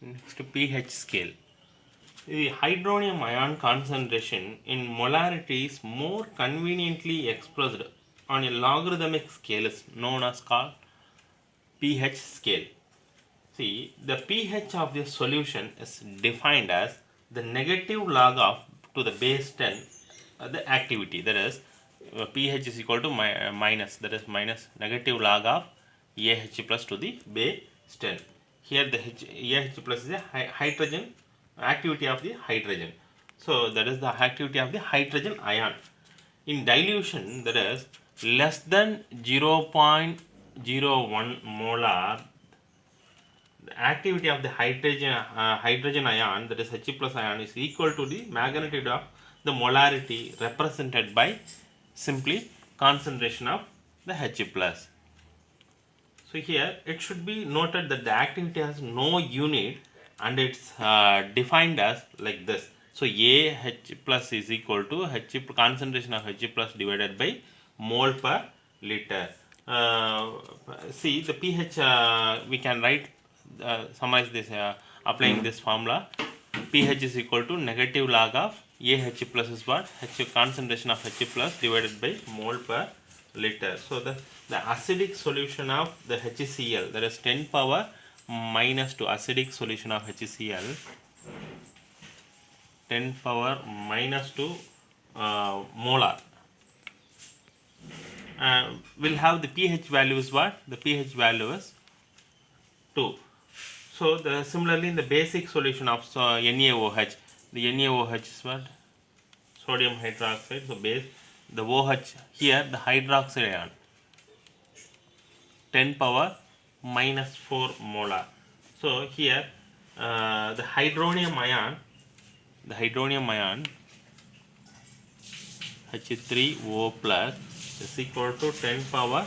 Next, pH scale. The hydronium ion concentration in molarity is more conveniently expressed on a logarithmic scale is known as called pH scale. See, the pH of the solution is defined as the negative log of to the base 10 the activity, that is pH is equal to minus, that is minus negative log of AH plus to the base 10. Here the AH plus is a hydrogen activity of the hydrogen. So that is the activity of the hydrogen ion. In dilution, that is less than 0.01 molar, the activity of the hydrogen ion, that is H plus ion, is equal to the magnitude of the molarity represented by simply concentration of the H plus. So here it should be noted that the activity has no unit and it's defined as like this. So AH plus is equal to concentration of H plus divided by mole per liter. See the pH, we can write summarize this applying this formula. pH is equal to negative log of AH plus is what? Concentration of H plus divided by mole per liter. So the acidic solution of the HCl, that is 10 power minus 2 acidic solution of HCl, 10 power minus 2 molar. Will have the pH value is what? The pH value is 2. So the similarly in the basic solution of NaOH, the NaOH is what? Sodium hydroxide. So base, the OH here, the hydroxide ion, 10 power minus 4 molar. So here the hydronium ion H3O plus is equal to 10 power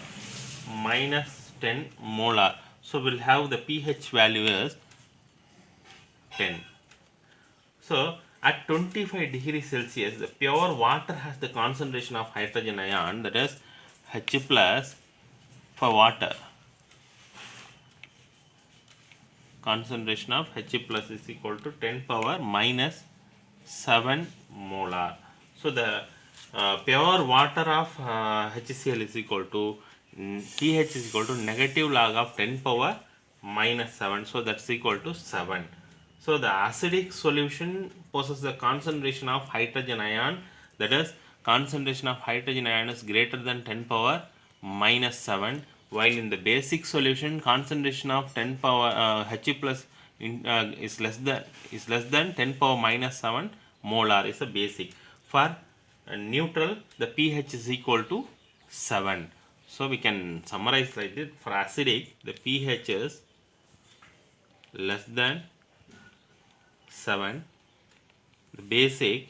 minus 10 molar. So we'll have the pH value is 10. So at 25 degrees Celsius, the pure water has the concentration of hydrogen ion, that is H plus for water. Concentration of H plus is equal to 10 power minus 7 molar. So the pure water of HCl is equal to pH is equal to negative log of 10 power minus 7. So that's equal to 7. So the acidic solution possesses the concentration of hydrogen ion, that is concentration of hydrogen ion is greater than 10 power minus 7, while in the basic solution concentration of 10 power H plus is less than 10 power minus 7 molar is a basic. For neutral, the pH is equal to 7. So we can summarize like this. For acidic, the pH is less than 7. The basic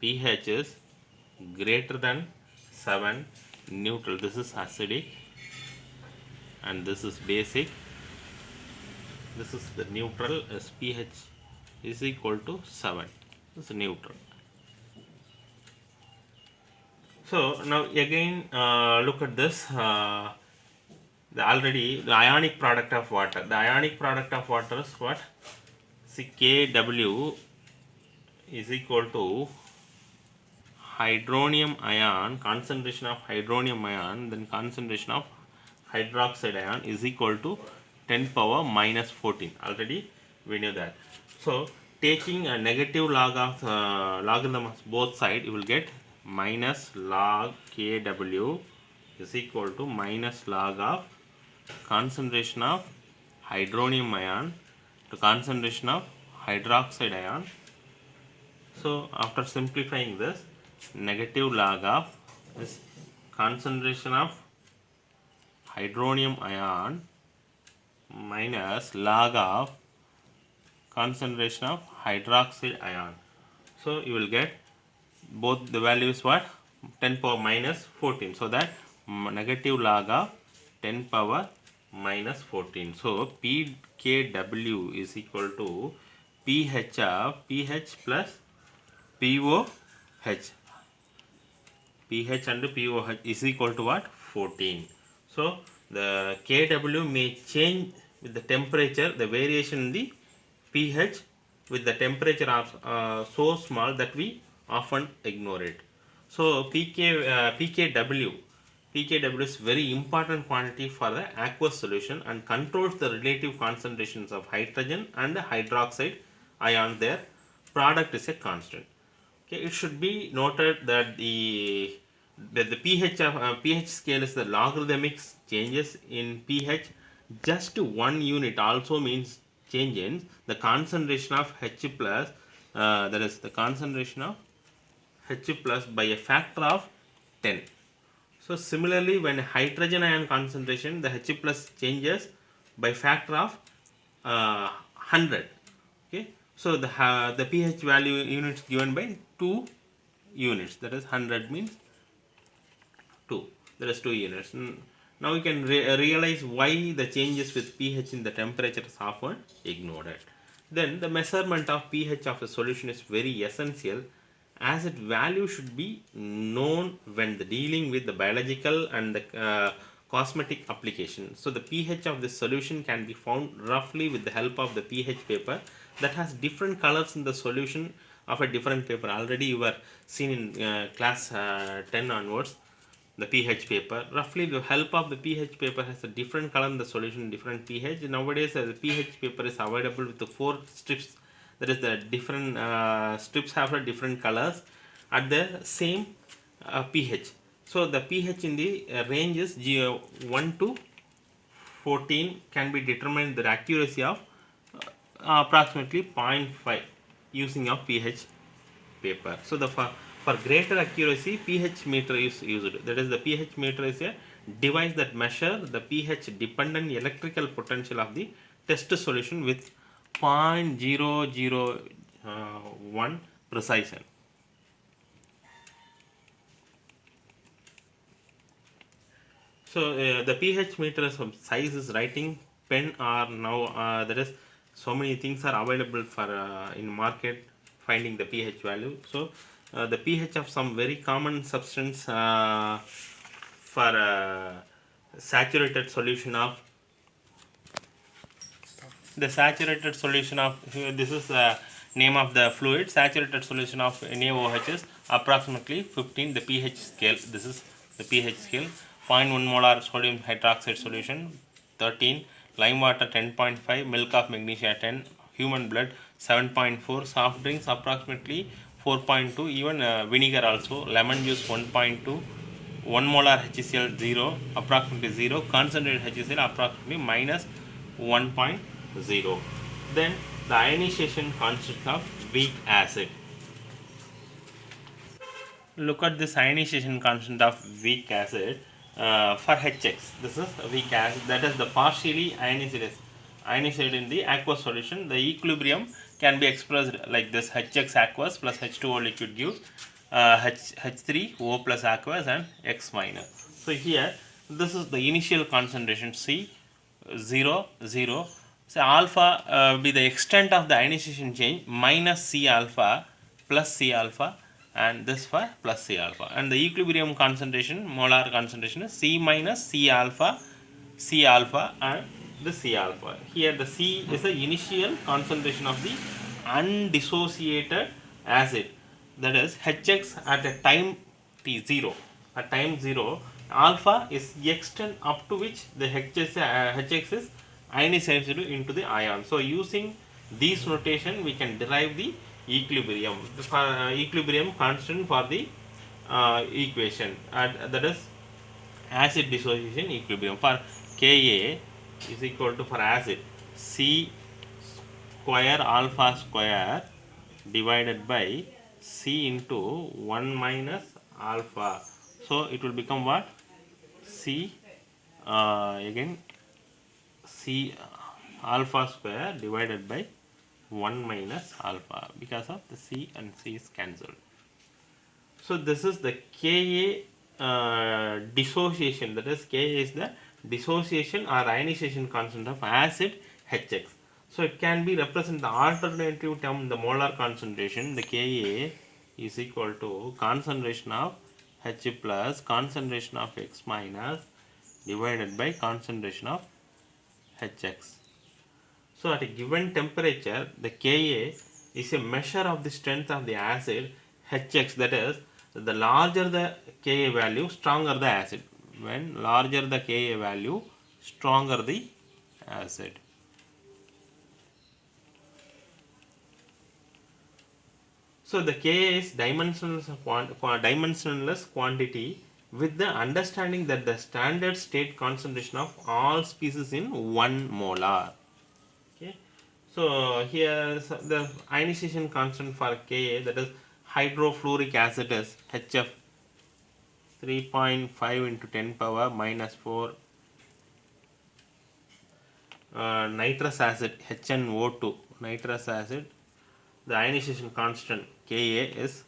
pH is greater than 7. Neutral, this is acidic and this is basic. This is the neutral, as pH is equal to 7. This is neutral. So now again look at this. The ionic product of water. The ionic product of water is what? See, Kw is equal to hydronium ion, concentration of hydronium ion, then concentration of hydroxide ion is equal to 10 power minus 14. Already we knew that. So taking a negative log of logarithm of both sides, you will get minus log Kw is equal to minus log of concentration of hydronium ion to concentration of hydroxide ion. So after simplifying this, negative log of this concentration of hydronium ion minus log of concentration of hydroxide ion. So you will get both the values what? 10 power minus 14. So that negative log of 10 power minus 14. So pKw is equal to pH of pH plus POH. pH and POH is equal to what? 14. So the Kw may change with the temperature, the variation in the pH with the temperature are so small that we often ignore it. So PKW is very important quantity for the aqueous solution and controls the relative concentrations of hydrogen and hydroxide ion. Their product is a constant. Okay, it should be noted that the pH scale is the logarithmic changes in pH just to 1 unit also means change in the concentration of H plus, that is the concentration of H plus by a factor of 10. So similarly, when hydrogen ion concentration, the H plus changes by factor of 100. Okay, so the pH value units given by 2 units, that is 100 means 2, that is 2 units. Now we can realize why the changes with pH in the temperature is often ignored. Then the measurement of pH of the solution is very essential, as its value should be known when dealing with the biological and the cosmetic application. So the pH of the solution can be found roughly with the help of the pH paper that has different colors in the solution of a different paper. Already you were seen in class 10 onwards, the pH paper. Roughly the help of the pH paper has a different color in the solution, different pH. Nowadays the pH paper is available with the 4 strips, that is the different strips have a different colors at the same pH. So the pH in the range is 1 to 14 can be determined the accuracy of approximately 0.5 using of pH paper. So the for greater accuracy, pH meter is used. That is, the pH meter is a device that measures the pH dependent electrical potential of the test solution with 0.001 precision. So the pH meter size is writing pen are now there is so many things are available for in market finding the pH value. So the pH of some very common substance for saturated solution of this is the name of the fluid. Saturated solution of NaOH is approximately 15, the pH scale. This is the pH scale. 0.1 molar sodium hydroxide solution 13, lime water 10.5, milk of magnesia 10, human blood 7.4, soft drinks approximately 4.2, even vinegar also, lemon juice 1.2, 1 molar HCl 0, approximately 0, concentrated HCl approximately minus 1.0. Then the ionization constant of weak acid. Look at this ionization constant of weak acid for HX. This is weak acid, that is the partially ionized in the aqueous solution. The equilibrium can be expressed like this: HX aqueous plus H2O liquid gives H3O plus aqueous and X minus. So here this is the initial concentration C 0 0. So alpha be the extent of the ionization change minus C alpha plus C alpha, and this for plus C alpha, and the equilibrium concentration, molar concentration is C minus C alpha and the C alpha. Here the C is the initial concentration of the undissociated acid, that is HX at a time t0. At time 0, alpha is the extent up to which the HX is ionized into the ion. So using these notation we can derive the equilibrium, equilibrium constant for the equation, that is acid dissociation equilibrium. For Ka is equal to, for acid, C square alpha square divided by C into 1 minus alpha. So it will become what? C again C alpha square divided by 1 minus alpha, because of the C and C is cancelled. So this is the Ka dissociation, that is Ka is the dissociation or ionization constant of acid HX. So it can be represented the alternative term, the molar concentration, the Ka is equal to concentration of H plus concentration of X minus divided by concentration of HX. So at a given temperature, the Ka is a measure of the strength of the acid Hx, that is, the larger the Ka value, stronger the acid. When larger the Ka value, stronger the acid. So the Ka is dimensionless quantity with the understanding that the standard state concentration of all species in 1 molar. Okay. So here the ionization constant for Ka, that is hydrofluoric acid, is HF 3.5 into 10 power minus 4. Nitrous acid HNO2, nitrous acid, the ionization constant Ka is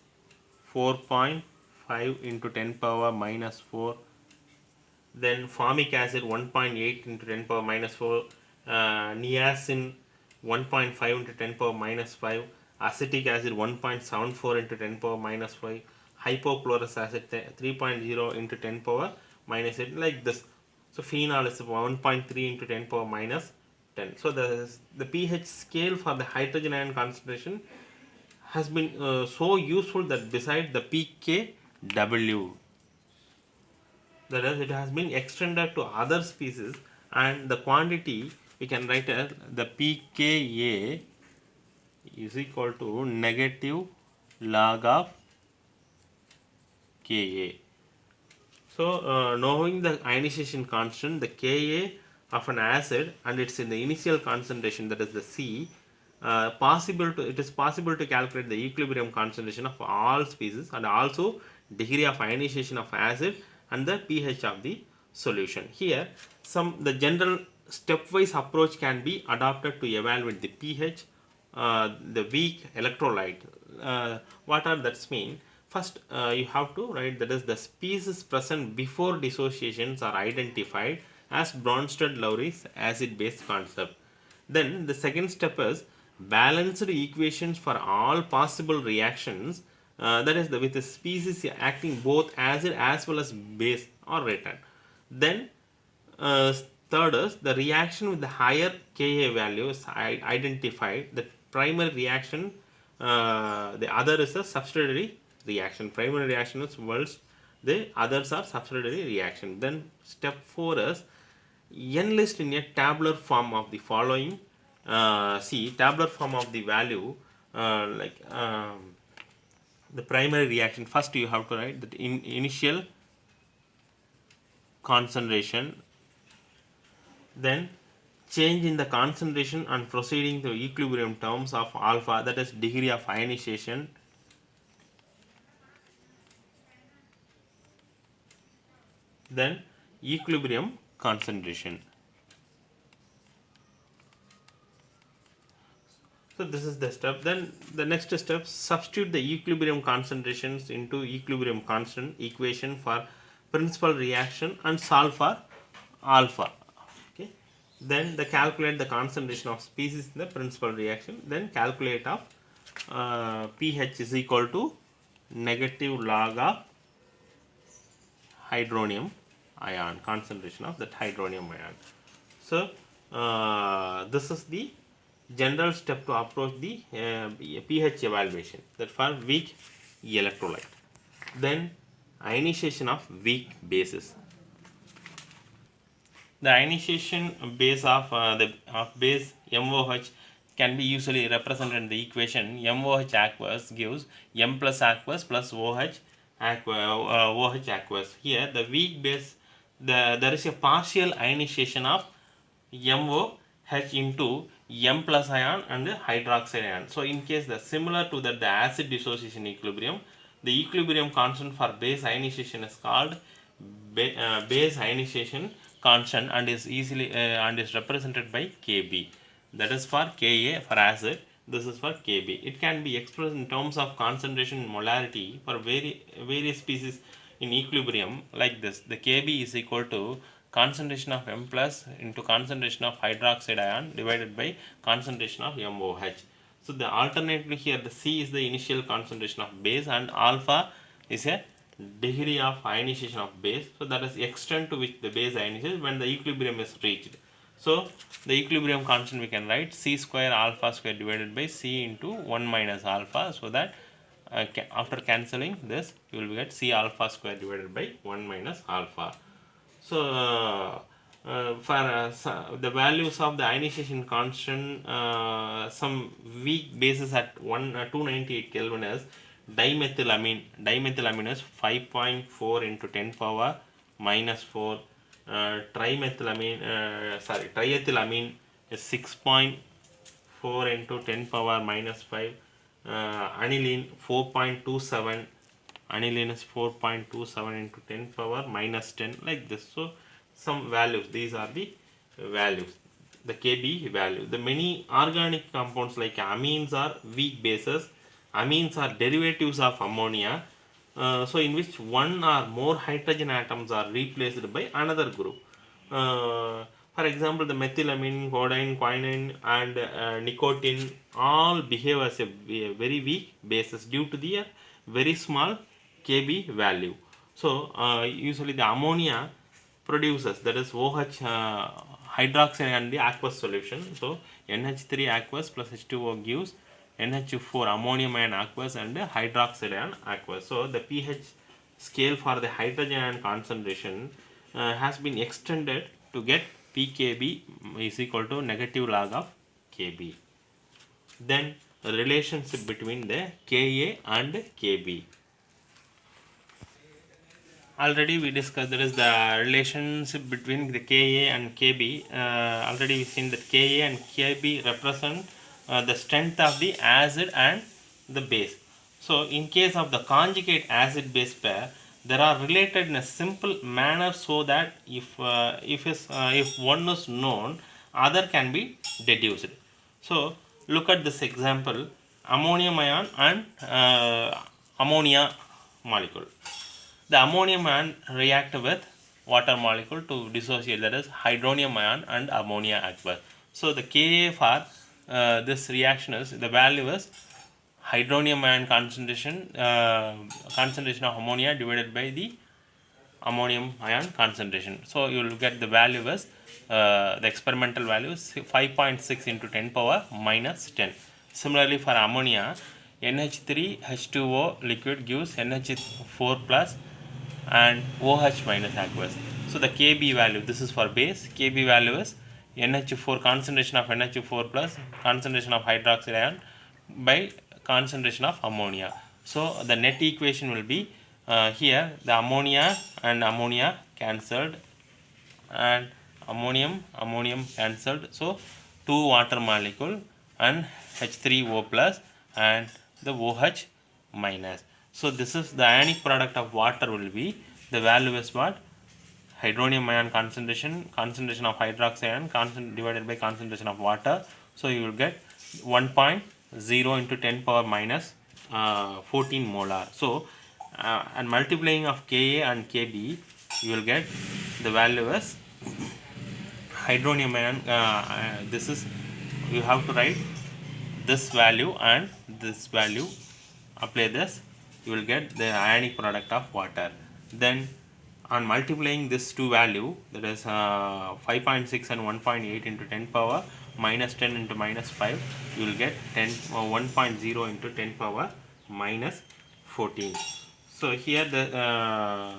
4.5 into 10 power minus 4. Then formic acid 1.8 into 10 power minus 4, niacin 1.5 into 10 power minus 5, acetic acid 1.74 into 10 power minus 5, hypochlorous acid 3.0 into 10 power minus 8, like this. So phenol is 1.3 into 10 power minus 10. So the pH scale for the hydrogen ion concentration has been so useful that beside the pKw, that is, it has been extended to other species, and the quantity we can write as the pKa is equal to negative log of Ka. So knowing the ionization constant, the Ka of an acid, and it's in the initial concentration, that is the C, it is possible to calculate the equilibrium concentration of all species, and also degree of ionization of acid and the pH of the solution. Here the general stepwise approach can be adopted to evaluate the pH, the weak electrolyte. What are that mean? First, you have to write, that is, the species present before dissociations are identified as Bronsted-Lowry's acid-base concept. Then the second step is balanced equations for all possible reactions, that is, with the species acting both acid as well as base are written. Then third is the reaction with the higher Ka value is identified. The primary reaction, the other is a subsidiary reaction. Primary reaction is worse, the others are subsidiary reaction. Then step 4 is enlist in a tabular form of the following. See, tabular form of the value, the primary reaction. First you have to write that initial concentration, then change in the concentration and proceeding to equilibrium terms of alpha, that is degree of ionization, then equilibrium concentration. So this is the step. Then the next step, substitute the equilibrium concentrations into equilibrium constant equation for principal reaction and solve for alpha. Okay. Then calculate the concentration of species in the principal reaction. Then calculate of pH is equal to negative log of hydronium ion, concentration of that hydronium ion. So this is the general step to approach the pH evaluation, that for weak electrolyte. Then ionization of weak bases. The ionization base of base MOH can be usually represented in the equation MOH aqueous gives M plus aqueous plus OH aqueous. Here the weak base, there is a partial ionization of MOH into M plus ion and the hydroxide ion. So in case similar to the acid dissociation equilibrium, the equilibrium constant for base ionization is called base ionization constant, and is easily and is represented by Kb. That is for Ka for acid, this is for Kb. It can be expressed in terms of concentration and molarity for various species in equilibrium like this. The Kb is equal to concentration of M plus into concentration of hydroxide ion divided by concentration of MOH. So the alternatively here, the C is the initial concentration of base and alpha is a degree of ionization of base. So that is extent to which the base ionizes when the equilibrium is reached. So the equilibrium constant we can write C square alpha square divided by C into 1 minus alpha, so that after cancelling this you will get C alpha square divided by 1 minus alpha. So for the values of the ionization constant, some weak bases at 298 Kelvin is dimethylamine. Dimethylamine is 5.4 into 10 power minus 4. Triethylamine is 6.4 into 10 power minus 5. Aniline 4.27. Aniline is 4.27 into 10 power minus 10, like this. So some values, these are the values, the Kb value. The many organic compounds like amines are weak bases. Amines are derivatives of ammonia, so in which one or more hydrogen atoms are replaced by another group. For example, the methylamine, codeine, quinine and nicotine all behave as a very weak bases due to the very small Kb value. So usually the ammonia produces, that is OH hydroxide and the aqueous solution. So NH3 aqueous plus H2O gives NH4 ammonium ion aqueous and hydroxide ion aqueous. So the pH scale for the hydrogen ion concentration has been extended to get pKb is equal to negative log of Kb. Then the relationship between the Ka and Kb. Already we discussed there is the relationship between the Ka and Kb. Already we seen that Ka and Kb represent the strength of the acid and the base. So in case of the conjugate acid base pair, they are related in a simple manner, so that if one is known, other can be deduced. So look at this example: ammonium ion and ammonia molecule. The ammonium ion react with water molecule to dissociate, that is hydronium ion and ammonia aqueous. So the Ka for this reaction is, the value is hydronium ion concentration of ammonia divided by the ammonium ion concentration. So you will get the value as the experimental value is 5.6 into 10 power minus 10. Similarly for ammonia, NH3 H2O liquid gives NH4 plus and OH minus aqueous. So the Kb value, this is for base, Kb value is NH4, concentration of NH4 plus concentration of hydroxide ion by concentration of ammonia. So the net equation will be here the ammonia and ammonia cancelled and ammonium cancelled. So 2 water molecule and H3O plus and the OH minus. So this is the ionic product of water will be, the value is what? Hydronium ion concentration of hydroxide ion divided by concentration of water. So you will get 1.0 into 10 power minus 14 molar. So and multiplying of Ka and Kb, you will get the value as hydronium ion. This is, you have to write this value and this value, apply this, you will get the ionic product of water. Then on multiplying this two value, that is 5.6 and 1.8 into 10 power minus 10 into minus 5, you will get 1.0 into 10 power minus 14. So here the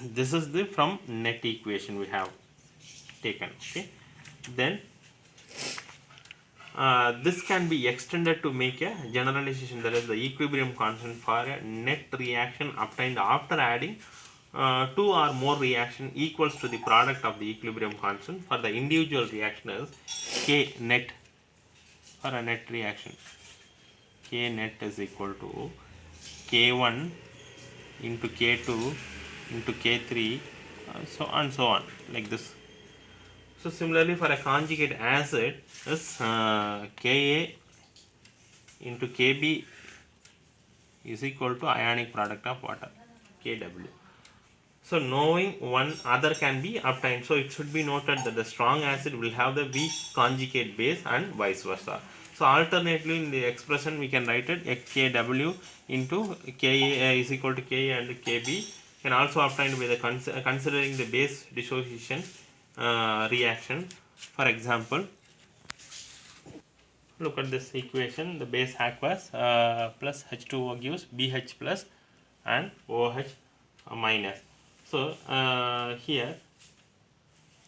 this is the from net equation we have taken. Okay, then this can be extended to make a generalization, that is the equilibrium constant for a net reaction obtained after adding two or more reaction equals to the product of the equilibrium constant. For the individual reaction is K net for a net reaction. K net is equal to K1 into K2 into K3 so on like this. So similarly for a conjugate acid is Ka into Kb is equal to ionic product of water, Kw. So knowing one, other can be obtained. So it should be noted that the strong acid will have the weak conjugate base and vice versa. So alternately in the expression we can write it Kw into Ka is equal to Ka and Kb can also obtained by the considering the base dissociation reaction For example, look at this equation. The base aqueous plus H2O gives BH plus and OH minus. So here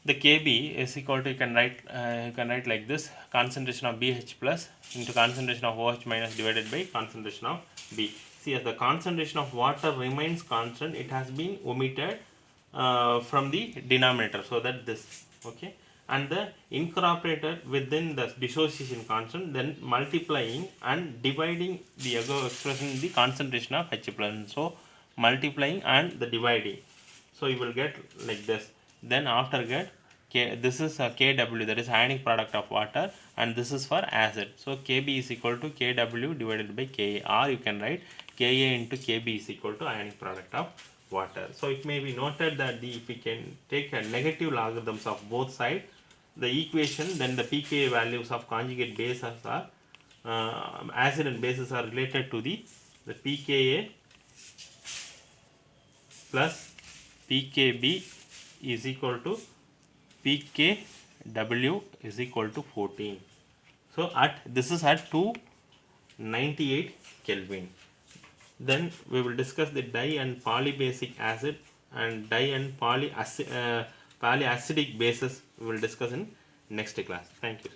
the Kb is equal to, you can write like this: concentration of BH plus into concentration of OH minus divided by concentration of B. See, as the concentration of water remains constant, it has been omitted from the denominator, so that this, okay, and the incorporated within the dissociation constant, then multiplying and dividing the above expression the concentration of H plus. So multiplying and the dividing, so you will get like this. Then after get K, this is a Kw, that is ionic product of water, and this is for acid. So Kb is equal to Kw divided by Ka, or you can write Ka into Kb is equal to ionic product of water. So it may be noted that if we can take a negative logarithms of both sides, the equation, then the pKa values of conjugate bases are acid and bases are related to the pKa plus pKb is equal to pKw is equal to 14. So this is at 298 Kelvin. Then we will discuss the di and polybasic acid and di and polyacidic bases we will discuss in next class. Thank you.